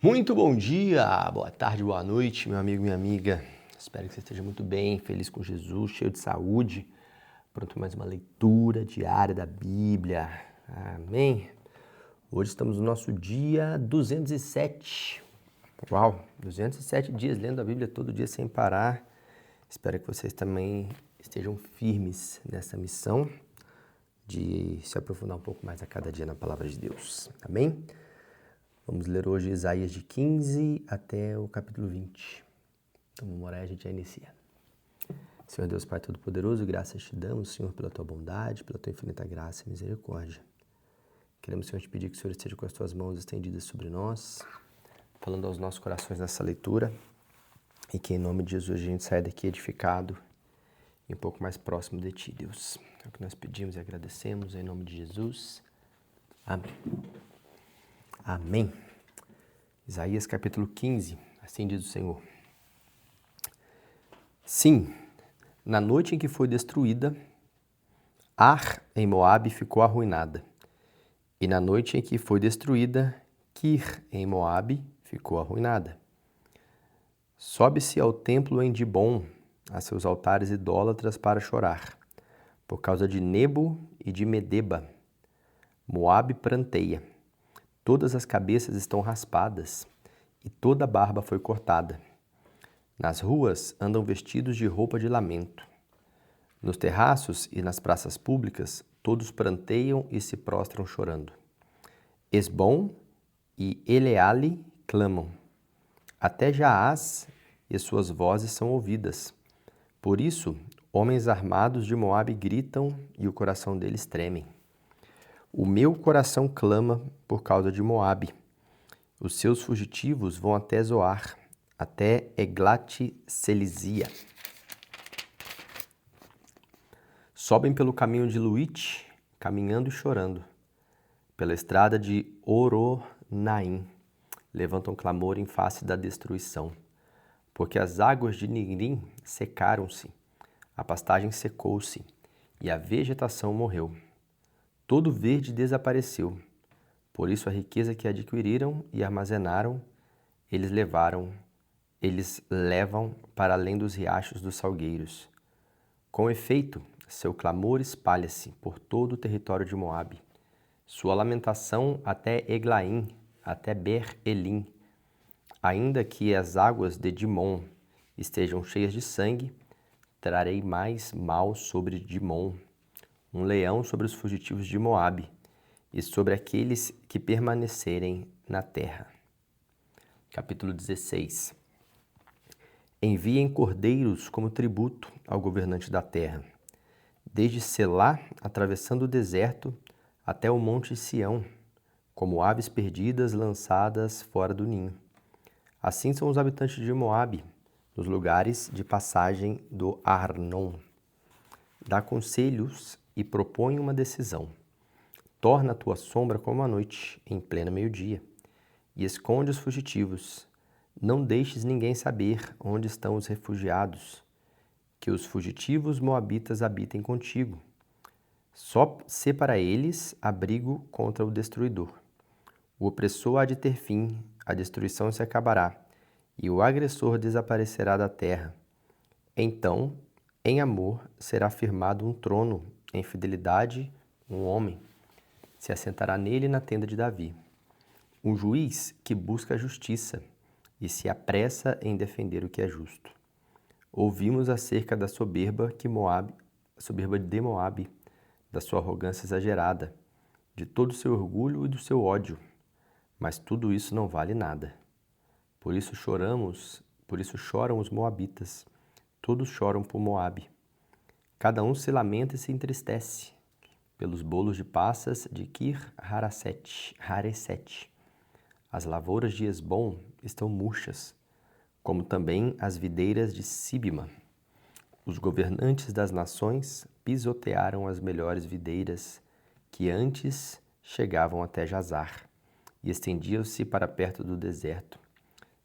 Muito bom dia, boa tarde, boa noite, meu amigo, minha amiga. Espero que você esteja muito bem, feliz com Jesus, cheio de saúde. Pronto, mais uma leitura diária da Bíblia. Amém? Hoje estamos no nosso dia 207. Uau, 207 dias lendo a Bíblia todo dia sem parar. Espero que vocês também estejam firmes nessa missão de se aprofundar um pouco mais a cada dia na Palavra de Deus. Amém? Vamos ler hoje Isaías de 15 até o capítulo 20. Então vamos orar e a gente já inicia. Senhor Deus Pai Todo-Poderoso, graças te damos, Senhor, pela tua bondade, pela tua infinita graça e misericórdia. Queremos, Senhor, te pedir que o Senhor esteja com as tuas mãos estendidas sobre nós, falando aos nossos corações nessa leitura, e que em nome de Jesus a gente saia daqui edificado e um pouco mais próximo de ti, Deus. É o que nós pedimos e agradecemos em nome de Jesus. Amém. Amém. Isaías capítulo 15, assim diz o Senhor. Sim, na noite em que foi destruída, Ar em Moabe ficou arruinada. E na noite em que foi destruída, Kir em Moabe ficou arruinada. Sobe-se ao templo em Dibom, a seus altares idólatras para chorar, por causa de Nebo e de Medeba. Moabe pranteia. Todas as cabeças estão raspadas, e toda a barba foi cortada. Nas ruas andam vestidos de roupa de lamento. Nos terraços e nas praças públicas, todos pranteiam e se prostram chorando. Esbom e Eleale clamam. Até Jaaz e suas vozes são ouvidas. Por isso, homens armados de Moabe gritam e o coração deles tremem. O meu coração clama por causa de Moabe. Os seus fugitivos vão até Zoar, até Eglat-Selizia. Sobem pelo caminho de Luite, caminhando e chorando. Pela estrada de Oronaim, levantam clamor em face da destruição. Porque as águas de Nigrim secaram-se, a pastagem secou-se e a vegetação morreu. Todo verde desapareceu. Por isso a riqueza que adquiriram e armazenaram, eles levam para além dos riachos dos salgueiros. Com efeito, seu clamor espalha-se por todo o território de Moabe. Sua lamentação até Eglaim, até Ber-Elim. Ainda que as águas de Dimon estejam cheias de sangue, trarei mais mal sobre Dimon, um leão sobre os fugitivos de Moabe e sobre aqueles que permanecerem na terra. Capítulo 16. Enviem cordeiros como tributo ao governante da terra, desde Selá, atravessando o deserto, até o monte Sião, como aves perdidas lançadas fora do ninho. Assim são os habitantes de Moabe, nos lugares de passagem do Arnon. Dá conselhos e propõe uma decisão. Torna a tua sombra como a noite, em pleno meio-dia, e esconde os fugitivos. Não deixes ninguém saber onde estão os refugiados, que os fugitivos moabitas habitem contigo. Só se para eles abrigo contra o destruidor. O opressor há de ter fim, a destruição se acabará, e o agressor desaparecerá da terra. Então, em amor, será firmado um trono, em fidelidade, um homem. Se assentará nele na tenda de Davi. Um juiz que busca a justiça e se apressa em defender o que é justo. Ouvimos acerca da soberba de Moabe, da sua arrogância exagerada, de todo o seu orgulho e do seu ódio. Mas tudo isso não vale nada. Por isso choram os moabitas. Todos choram por Moabe. Cada um se lamenta e se entristece pelos bolos de passas de Kir-Haresete. As lavouras de Esbom estão murchas, como também as videiras de Sibma. Os governantes das nações pisotearam as melhores videiras que antes chegavam até Jazar e estendiam-se para perto do deserto.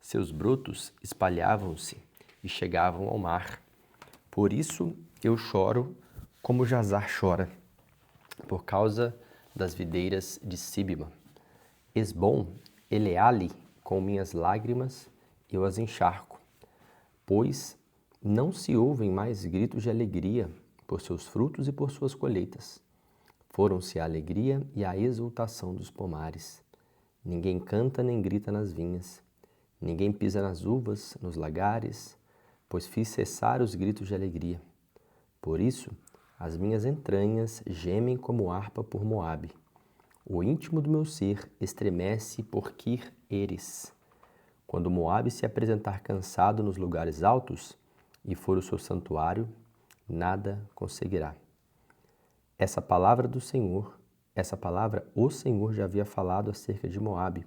Seus brotos espalhavam-se e chegavam ao mar. Por isso eu choro como Jazar chora, por causa das videiras de Sibma. Esbom, Eleale com minhas lágrimas eu as encharco, pois não se ouvem mais gritos de alegria por seus frutos e por suas colheitas. Foram-se a alegria e a exultação dos pomares. Ninguém canta nem grita nas vinhas. Ninguém pisa nas uvas, nos lagares, pois fiz cessar os gritos de alegria. Por isso, as minhas entranhas gemem como harpa por Moabe. O íntimo do meu ser estremece por Kir-Eres. Quando Moabe se apresentar cansado nos lugares altos e for o seu santuário, nada conseguirá. Essa palavra o Senhor já havia falado acerca de Moabe,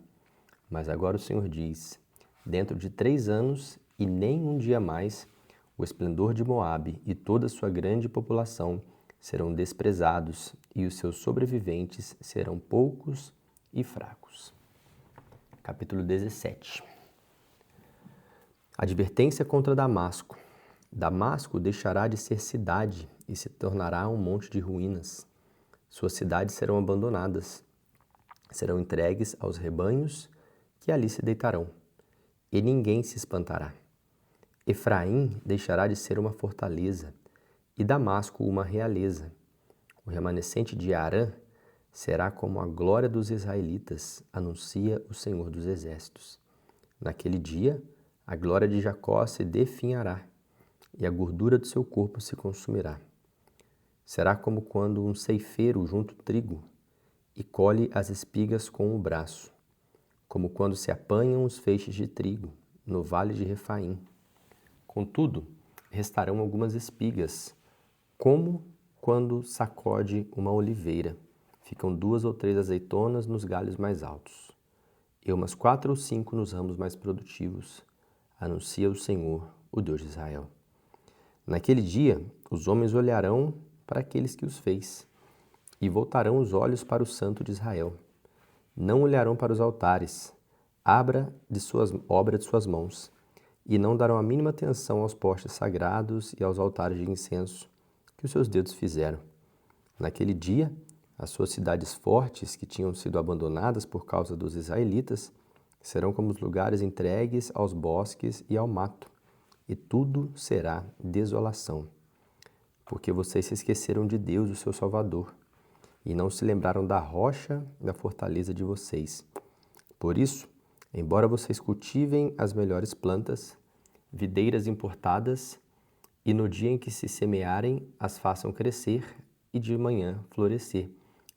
mas agora o Senhor diz: dentro de 3 anos e nem um dia mais, o esplendor de Moabe e toda a sua grande população serão desprezados e os seus sobreviventes serão poucos e fracos. Capítulo 17. Advertência contra Damasco. Damasco deixará de ser cidade e se tornará um monte de ruínas. Suas cidades serão abandonadas, serão entregues aos rebanhos que ali se deitarão, e ninguém se espantará. Efraim deixará de ser uma fortaleza, e Damasco uma realeza. O remanescente de Arã será como a glória dos israelitas, anuncia o Senhor dos Exércitos. Naquele dia, a glória de Jacó se definhará, e a gordura do seu corpo se consumirá. Será como quando um ceifeiro junta o trigo e colhe as espigas com o braço, como quando se apanham os feixes de trigo no vale de Refaim. Contudo, restarão algumas espigas, como quando sacode uma oliveira. Ficam 2 ou 3 azeitonas nos galhos mais altos, e umas 4 ou 5 nos ramos mais produtivos, anuncia o Senhor, o Deus de Israel. Naquele dia, os homens olharão para aqueles que os fez, e voltarão os olhos para o Santo de Israel. Não olharão para os altares, obra de suas mãos, e não darão a mínima atenção aos postes sagrados e aos altares de incenso que os seus dedos fizeram. Naquele dia, as suas cidades fortes, que tinham sido abandonadas por causa dos israelitas, serão como os lugares entregues aos bosques e ao mato, e tudo será desolação. Porque vocês se esqueceram de Deus, o seu Salvador, e não se lembraram da rocha da fortaleza de vocês. Por isso, embora vocês cultivem as melhores plantas, videiras importadas, e no dia em que se semearem, as façam crescer e de manhã florescer,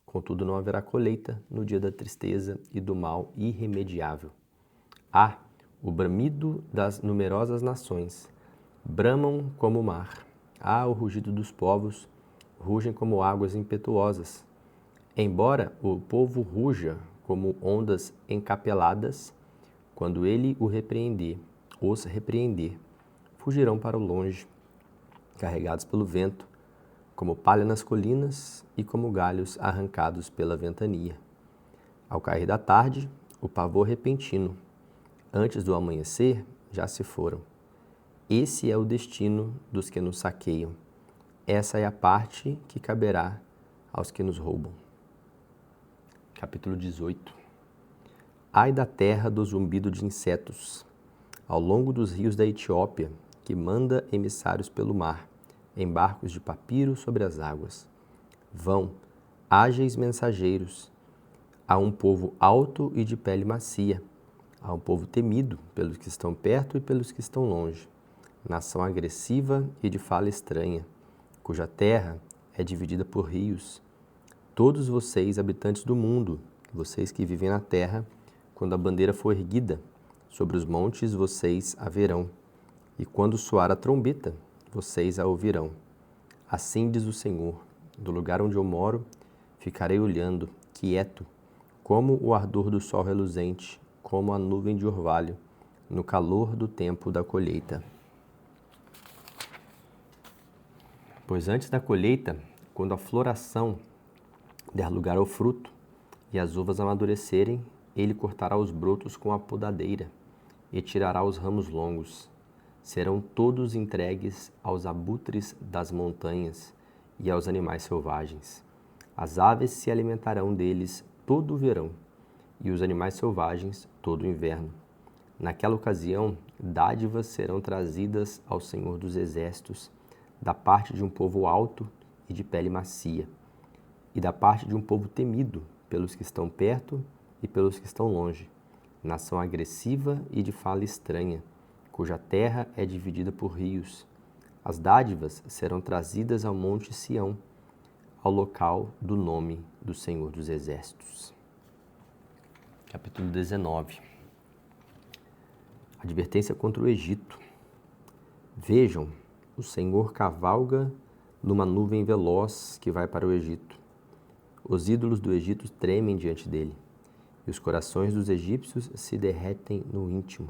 contudo não haverá colheita no dia da tristeza e do mal irremediável. O bramido das numerosas nações, bramam como o mar. O rugido dos povos, rugem como águas impetuosas. Embora o povo ruja como ondas encapeladas, quando ele os repreender, fugirão para o longe, carregados pelo vento, como palha nas colinas e como galhos arrancados pela ventania. Ao cair da tarde, o pavor repentino. Antes do amanhecer, já se foram. Esse é o destino dos que nos saqueiam. Essa é a parte que caberá aos que nos roubam. Capítulo 18. Ai da terra do zumbido de insetos, ao longo dos rios da Etiópia, que manda emissários pelo mar, em barcos de papiro sobre as águas. Vão, ágeis mensageiros, a um povo alto e de pele macia, a um povo temido pelos que estão perto e pelos que estão longe, nação agressiva e de fala estranha, cuja terra é dividida por rios. Todos vocês, habitantes do mundo, vocês que vivem na terra, quando a bandeira for erguida, sobre os montes vocês a verão, e quando soar a trombeta, vocês a ouvirão. Assim diz o Senhor, do lugar onde eu moro, ficarei olhando, quieto, como o ardor do sol reluzente, como a nuvem de orvalho, no calor do tempo da colheita. Pois antes da colheita, quando a floração der lugar ao fruto e as uvas amadurecerem, ele cortará os brotos com a podadeira e tirará os ramos longos. Serão todos entregues aos abutres das montanhas e aos animais selvagens. As aves se alimentarão deles todo o verão, e os animais selvagens todo o inverno. Naquela ocasião, dádivas serão trazidas ao Senhor dos Exércitos, da parte de um povo alto e de pele macia, e da parte de um povo temido pelos que estão perto e pelos que estão longe, nação agressiva e de fala estranha, cuja terra é dividida por rios. As dádivas serão trazidas ao monte Sião, ao local do nome do Senhor dos Exércitos. Capítulo 19. Advertência contra o Egito. Vejam, o Senhor cavalga numa nuvem veloz que vai para o Egito. Os ídolos do Egito tremem diante dele, e os corações dos egípcios se derretem no íntimo.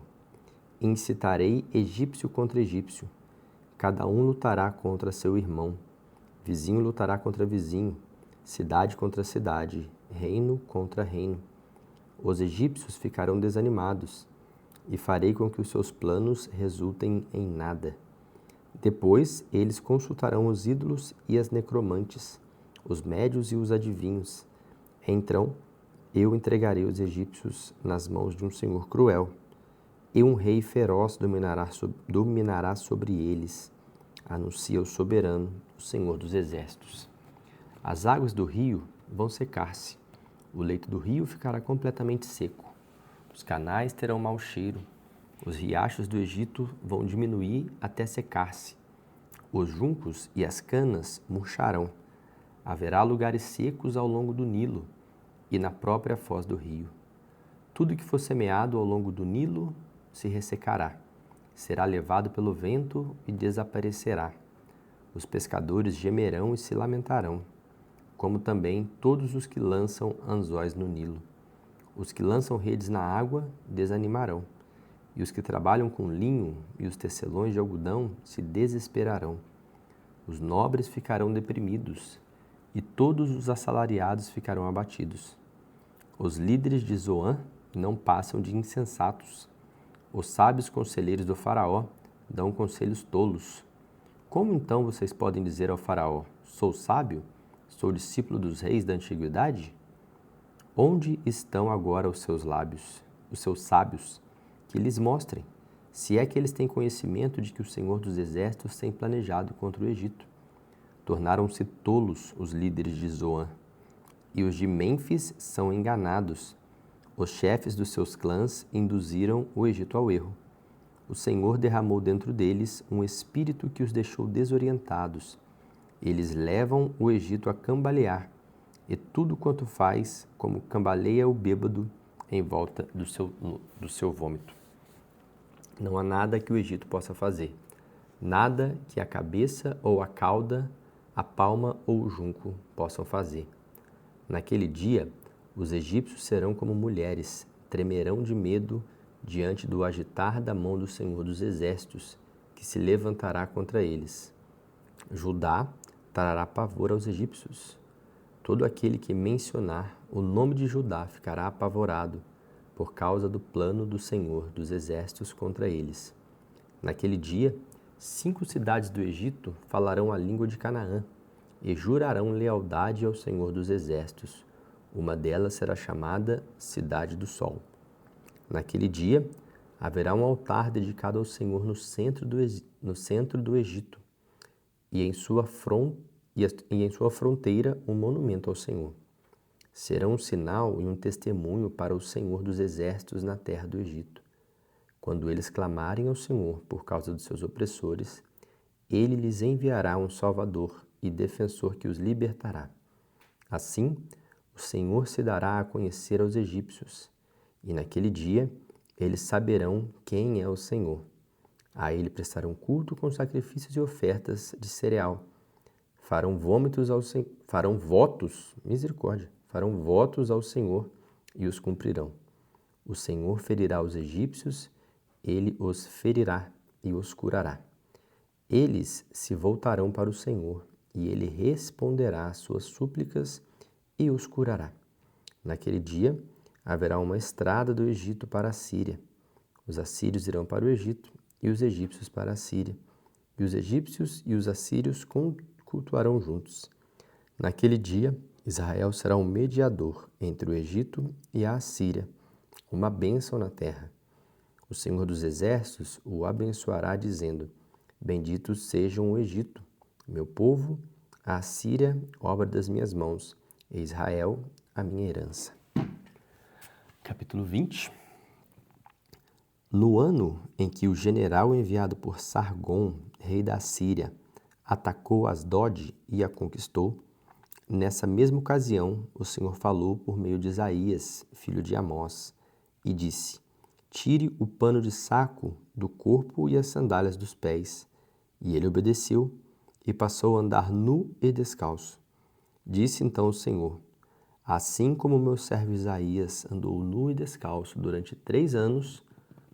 Incitarei egípcio contra egípcio. Cada um lutará contra seu irmão. Vizinho lutará contra vizinho, cidade contra cidade, reino contra reino. Os egípcios ficarão desanimados, e farei com que os seus planos resultem em nada. Depois eles consultarão os ídolos e as necromantes, os médios e os adivinhos. Então eu entregarei os egípcios nas mãos de um senhor cruel, e um rei feroz dominará sobre eles, anuncia o soberano, o Senhor dos Exércitos. As águas do rio vão secar-se, o leito do rio ficará completamente seco. Os canais terão mau cheiro, os riachos do Egito vão diminuir até secar-se. Os juncos e as canas murcharão. Haverá lugares secos ao longo do Nilo e na própria foz do rio. Tudo que for semeado ao longo do Nilo se ressecará, será levado pelo vento e desaparecerá. Os pescadores gemerão e se lamentarão, como também todos os que lançam anzóis no Nilo. Os que lançam redes na água desanimarão, e os que trabalham com linho e os tecelões de algodão se desesperarão. Os nobres ficarão deprimidos, e todos os assalariados ficarão abatidos. Os líderes de Zoan não passam de insensatos. Os sábios conselheiros do faraó dão conselhos tolos. Como então vocês podem dizer ao faraó, sou sábio? Sou discípulo dos reis da antiguidade? Onde estão agora os seus lábios, os seus sábios? Que lhes mostrem, se é que eles têm conhecimento de que o Senhor dos Exércitos tem planejado contra o Egito. Tornaram-se tolos os líderes de Zoan, e os de Mênfis são enganados. Os chefes dos seus clãs induziram o Egito ao erro. O Senhor derramou dentro deles um espírito que os deixou desorientados. Eles levam o Egito a cambalear, e tudo quanto faz, como cambaleia o bêbado em volta do seu vômito. Não há nada que o Egito possa fazer, nada que a cabeça ou a cauda, a palma ou o junco possam fazer. Naquele dia, os egípcios serão como mulheres, tremerão de medo diante do agitar da mão do Senhor dos Exércitos, que se levantará contra eles. Judá trará pavor aos egípcios. Todo aquele que mencionar o nome de Judá ficará apavorado, por causa do plano do Senhor dos Exércitos contra eles. Naquele dia, 5 cidades do Egito falarão a língua de Canaã e jurarão lealdade ao Senhor dos Exércitos. Uma delas será chamada Cidade do Sol. Naquele dia, haverá um altar dedicado ao Senhor no centro do Egito, e em sua fronteira um monumento ao Senhor. Serão um sinal e um testemunho para o Senhor dos Exércitos na terra do Egito. Quando eles clamarem ao Senhor por causa dos seus opressores, ele lhes enviará um Salvador e defensor que os libertará. Assim, o Senhor se dará a conhecer aos egípcios, e naquele dia eles saberão quem é o Senhor. A ele prestarão culto com sacrifícios e ofertas de cereal. Farão votos ao Senhor e os cumprirão. O Senhor ferirá os egípcios, ele os ferirá e os curará. Eles se voltarão para o Senhor, e ele responderá às suas súplicas e os curará. Naquele dia, haverá uma estrada do Egito para a Síria. Os assírios irão para o Egito e os egípcios para a Síria. E os egípcios e os assírios cultuarão juntos. Naquele dia, Israel será um mediador entre o Egito e a Assíria, uma bênção na terra. O Senhor dos Exércitos o abençoará, dizendo: Bendito sejam o Egito, meu povo, a Assíria, obra das minhas mãos, e Israel, a minha herança. Capítulo 20. No ano em que o general enviado por Sargom, rei da Síria, atacou Asdod e a conquistou, nessa mesma ocasião o Senhor falou por meio de Isaías, filho de Amós, e disse: Tire o pano de saco do corpo e as sandálias dos pés. E ele obedeceu e passou a andar nu e descalço. Disse então o Senhor: Assim como meu servo Isaías andou nu e descalço durante 3 anos,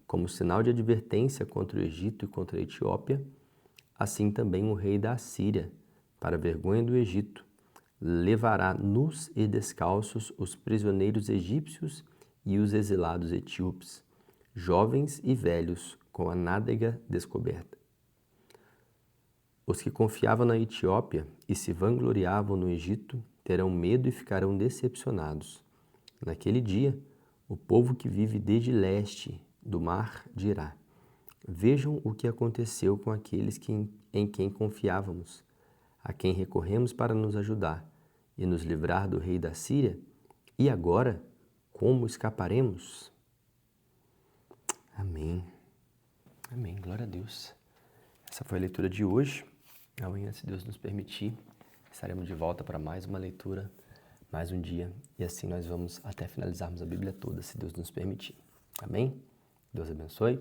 como sinal de advertência contra o Egito e contra a Etiópia, assim também o rei da Assíria, para a vergonha do Egito, levará nus e descalços os prisioneiros egípcios e os exilados etíopes, jovens e velhos, com a nádega descoberta. Os que confiavam na Etiópia e se vangloriavam no Egito terão medo e ficarão decepcionados. Naquele dia, o povo que vive desde leste do mar dirá: Vejam o que aconteceu com aqueles em quem confiávamos, a quem recorremos para nos ajudar e nos livrar do rei da Síria, e agora, como escaparemos? Amém. Amém. Glória a Deus. Essa foi a leitura de hoje. Amanhã, se Deus nos permitir, estaremos de volta para mais uma leitura, mais um dia, e assim nós vamos até finalizarmos a Bíblia toda, se Deus nos permitir. Amém? Deus abençoe.